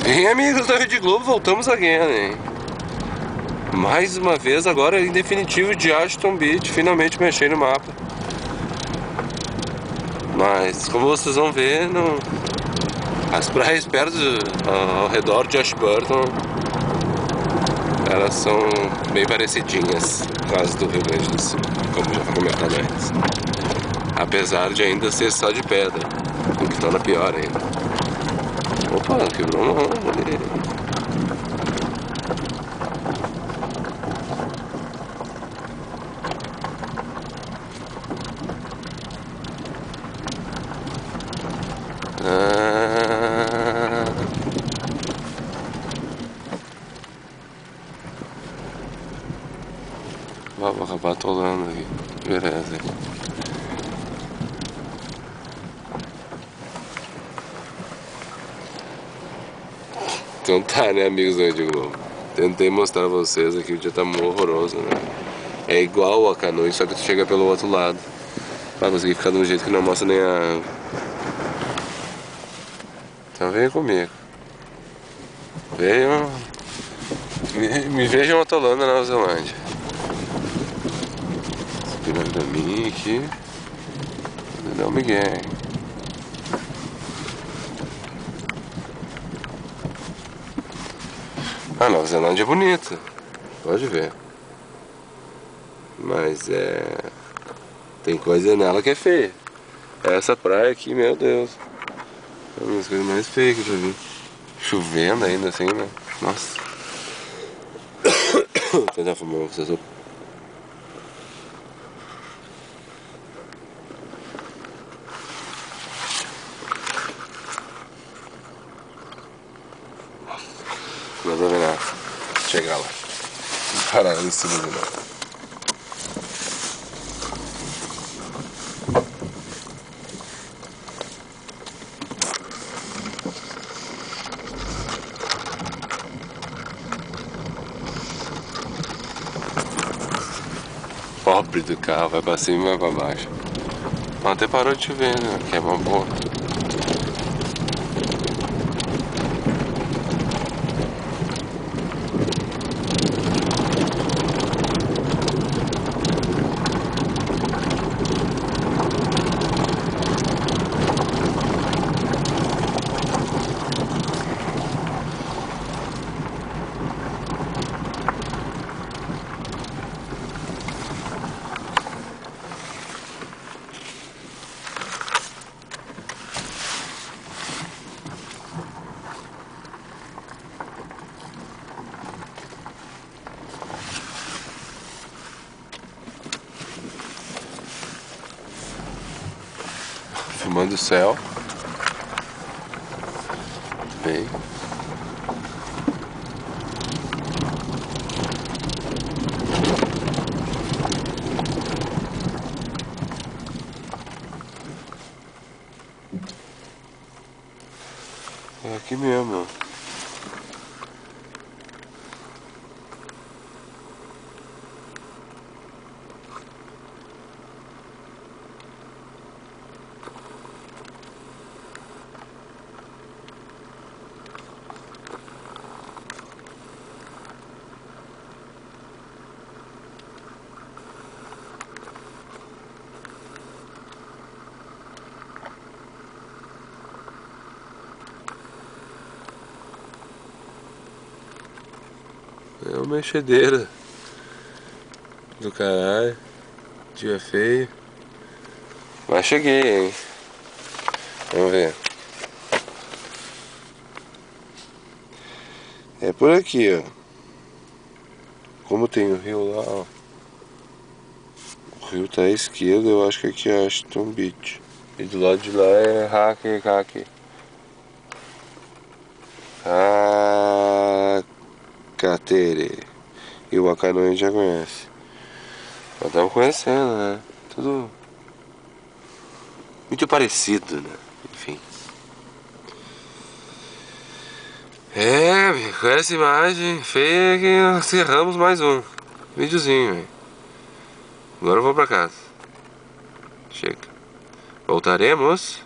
Bem, amigos da Rede Globo, voltamos again, hein? Mais uma vez, agora em definitivo, de Ashton Beach, finalmente mexei no mapa. Mas, como vocês vão ver, as praias perto, ao redor de Ashburton, elas são bem parecidinhas com as do Rio Grande do Sul, como já foi comentado antes. Apesar de ainda ser só de pedra, o que torna pior ainda. Opa, quebrou uma onda ali. Vou acabar atolando aqui. Beleza. Então tá, né, amigos da Rede Globo? Tentei mostrar pra vocês aqui, o dia tá horroroso, né? É igual a canoa, só que tu chega pelo outro lado. Pra conseguir ficar de um jeito que não mostra nem a água. Então venha comigo. Venham. Me vejam atolando na Nova Zelândia. Inspirando pra mim aqui. Não me ganhe. A Nova Zelândia é bonita, pode ver. Mas tem coisa nela que é feia. Essa praia aqui, meu Deus, é uma das coisas mais feias que eu já vi. Chovendo ainda assim, né? Nossa. Vou tentar fumar pra vocês. Não dá pra ver nada. Chegar lá. Parar em cima de novo. Pobre do carro, vai pra cima e vai pra baixo. Até parou de chover, né? Que é uma boa. Filmando o céu. Bem. É aqui mesmo. É uma mexedeira do caralho. Dia feio. Mas cheguei, hein? Vamos ver. É por aqui, ó. Como tem o rio lá, ó. O rio tá à esquerda, eu acho que aqui é Ashton Beach. E do lado de lá é Hake. Katere. E o Wakanoe a gente já conhece. Nós estamos conhecendo, né? Tudo muito parecido, né? Enfim. Com essa imagem feia que encerramos mais um videozinho, hein? Agora eu vou pra casa. Chega. Voltaremos